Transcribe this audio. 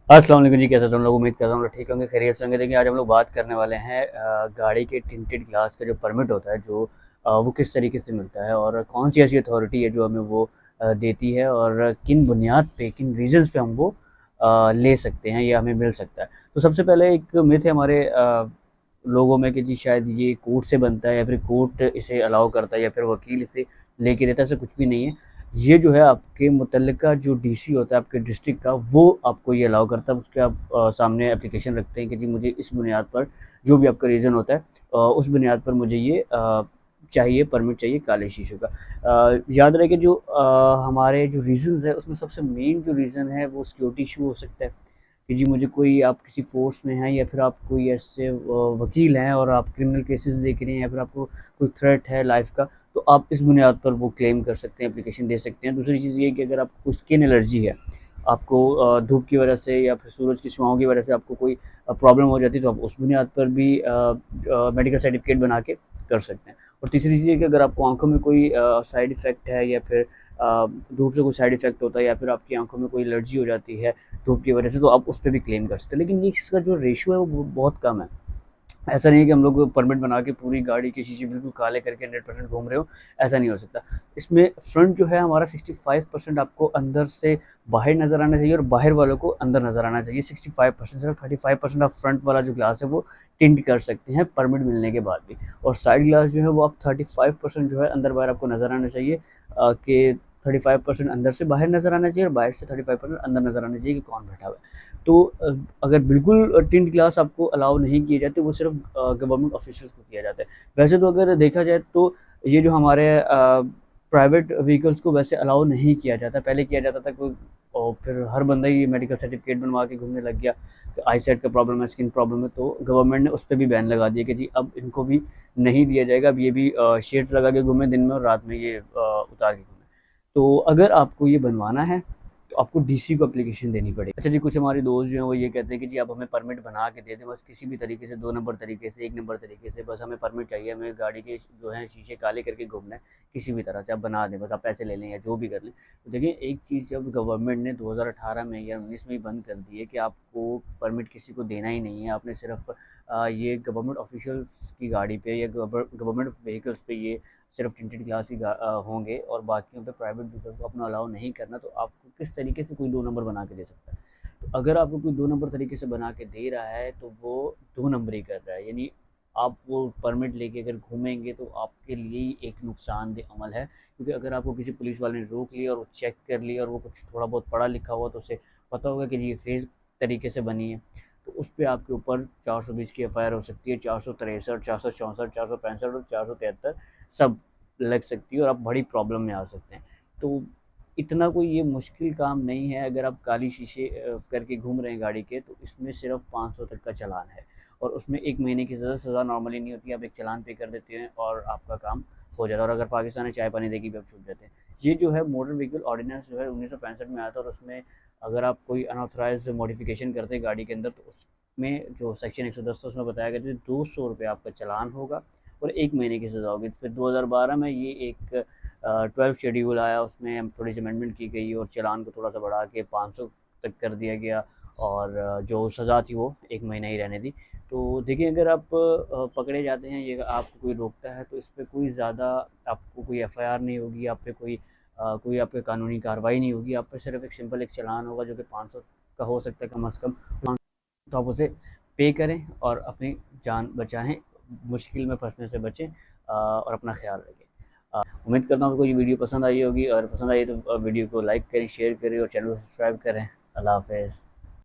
अस्सलाम वालेकुम जी, कैसे सब लोग? उम्मीद कर रहा हूँ लोग ठीक होंगे, खैरियत से होंगे। देखिए आज हम लोग बात करने वाले हैं गाड़ी के टिंटेड ग्लास का जो परमिट होता है, जो वो किस तरीके से मिलता है और कौन सी ऐसी अथॉरिटी है जो हमें वो देती है और किन बुनियाद पे, किन रीजंस पे हम वो ले सकते हैं या हमें मिल सकता है। तो सबसे पहले एक मिथ है हमारे लोगों में कि जी शायद ये कोर्ट से बनता है या फिर कोर्ट इसे अलाउ करता है या फिर वकील इसे लेके देता है। ऐसा कुछ भी नहीं है। ये जो है आपके मुतल्लिका जो डीसी होता है आपके डिस्ट्रिक्ट का, वो आपको ये अलाउ करता है। उसके आप सामने एप्लीकेशन रखते हैं कि जी मुझे इस बुनियाद पर, जो भी आपका रीज़न होता है उस बुनियाद पर मुझे ये चाहिए, परमिट चाहिए काले शीशे का। याद रहे कि जो हमारे जो रीज़न्स है उसमें सबसे मेन जो रीज़न है वो सिक्योरिटी इशू हो सकता है कि जी मुझे कोई, आप किसी फ़ोर्स में हैं या फिर आप कोई ऐसे वकील हैं और आप क्रिमिनल केसेस देख रहे हैं या फिर आपको कोई थ्रेट है लाइफ़ का, तो आप इस बुनियाद पर वो क्लेम कर सकते हैं, एप्लीकेशन दे सकते हैं। दूसरी चीज़ ये कि अगर आपको स्किन एलर्जी है, आपको धूप की वजह से या फिर सूरज की छाँव की वजह से आपको कोई प्रॉब्लम हो जाती है, तो आप उस बुनियाद पर भी मेडिकल सर्टिफिकेट बना के कर सकते हैं। और तीसरी चीज़ ये कि अगर आपको आँखों में कोई साइड इफ़ेक्ट है या फिर धूप से कोई साइड इफ़ेक्ट होता है या फिर आपकी आँखों में कोई एलर्जी हो जाती है धूप की वजह से, तो आप उस पे भी क्लेम कर सकते हैं। लेकिन ये इसका जो रेशियो है वो बहुत कम है। ऐसा नहीं है कि हम लोग परमिट बना के पूरी गाड़ी के शीशे बिल्कुल काले करके 100% घूम रहे हो, ऐसा नहीं हो सकता। इसमें फ्रंट जो है हमारा 65% आपको अंदर से बाहर नज़र आना चाहिए और बाहर वालों को अंदर नज़र आना चाहिए 65%। सिर्फ 35% आप फ्रंट वाला जो ग्लास है वो टिंट कर सकते हैं परमिट मिलने के बाद भी। और साइड ग्लास जो है वो आप 35% जो है अंदर बाहर आपको नज़र आना चाहिए, कि 35% अंदर से बाहर नज़र आना चाहिए और बाहर से 35% अंदर नज़र आना चाहिए कि कौन बैठा हुआ है। तो अगर बिल्कुल टिंट ग्लास आपको अलाउ नहीं किए जाते, वो सिर्फ गवर्नमेंट ऑफिशियल्स को किया जाता है। वैसे तो अगर देखा जाए तो ये जो हमारे प्राइवेट व्हीकल्स को वैसे अलाउ नहीं किया जाता। पहले किया जाता था कोई, और फिर हर बंदा ही मेडिकल सर्टिफिकेट बनवा के घूमने लग गया। आई साइट का प्रॉब्लम है, स्किन प्रॉब्लम है, तो गवर्नमेंट ने उस पर भी बैन लगा दिया कि जी अब इनको भी नहीं दिया जाएगा। अब ये भी शेड्स लगा के घूमें दिन में और रात में ये उतार के घूमें। तो अगर आपको ये बनवाना है तो आपको डीसी को एप्लीकेशन देनी पड़ेगी। अच्छा जी, कुछ हमारे दोस्त जो हैं वो ये कहते हैं कि जी आप हमें परमिट बना के दे दें, बस किसी भी तरीके से, 2 नंबर तरीके से, 1 नंबर तरीके से, बस हमें परमिट चाहिए, हमें गाड़ी के जो है शीशे काले करके घूमना है, किसी भी तरह से आप बना दें, बस आप पैसे ले लें या जो भी कर लें। तो देखिए एक चीज़ जब गवर्नमेंट ने 2018 में या 19 में ही बंद कर दी है कि आपको परमिट किसी को देना ही नहीं है, आपने सिर्फ ये गवर्नमेंट ऑफिशियल्स की गाड़ी पे या गवर्नमेंट व्हीकल्स पे ये सिर्फ टिंटेड ग्लास ही होंगे और बाकियों पे प्राइवेट व्हीकल को अपना अलाउ नहीं करना, तो आपको किस तरीके से कोई 2 नंबर बना के दे सकता है? तो अगर आपको कोई 2 नंबर तरीके से बना के दे रहा है तो वो 2 नंबर ही कर रहा है। यानी आप वो परमिट लेके अगर घूमेंगे तो आपके लिए ही एक नुकसानदेह अमल है, क्योंकि अगर आपको किसी पुलिस वाले ने रोक लिया और वो चेक कर लिया और वो कुछ थोड़ा बहुत पढ़ा लिखा हुआ तो उसे पता होगा कि जी ये फेज़ तरीके से बनी है, तो उस पे आपके ऊपर 420 की एफआईआर हो सकती है, 463, 464, 465 और 473 सब लग सकती है और आप बड़ी प्रॉब्लम में आ सकते हैं। तो इतना कोई ये मुश्किल काम नहीं है। अगर आप काली शीशे करके घूम रहे हैं गाड़ी के, तो इसमें सिर्फ 500 तक का चालान है और उसमें 1 महीने की सज़ा नॉर्मली नहीं होती है। आप एक चालान पे कर देते हैं और आपका काम हो जाता है, और अगर पाकिस्तान में चाय पानी देगी भी आप छूट जाते हैं। ये जो है मोटर व्हीकल ऑर्डिनेंस जो है 1965 में आया था, और उसमें अगर आप कोई अनऑथराइज्ड मॉडिफिकेशन करते हैं गाड़ी के अंदर, तो उसमें जो सेक्शन 110 था उसमें बताया गया था 200 रुपये आपका चालान होगा और 1 महीने की सज़ा होगी। फिर 2012 में ये एक 12 शेड्यूल आया, उसमें थोड़ी सी अमेंडमेंट की गई और चालान को थोड़ा सा बढ़ा के 500 तक कर दिया गया, और जो सज़ा थी वो 1 महीना ही रहने दी। तो देखिए अगर आप पकड़े जाते हैं, ये आपको कोई रोकता है, तो इस पे कोई ज़्यादा आपको कोई एफआईआर नहीं होगी, आप पे कोई आप पे कानूनी कार्रवाई नहीं होगी। आप पे सिर्फ एक सिंपल एक चालान होगा जो कि 500 का हो सकता है कम से कम। तो आप उसे पे करें और अपनी जान बचाएं, मुश्किल में फंसने से बचें और अपना ख्याल रखें। उम्मीद करता हूँ आपको ये वीडियो पसंद आई होगी, और पसंद आई तो वीडियो को लाइक करें, शेयर करें और चैनल को सब्सक्राइब करें। अल्लाह हाफ़िज़।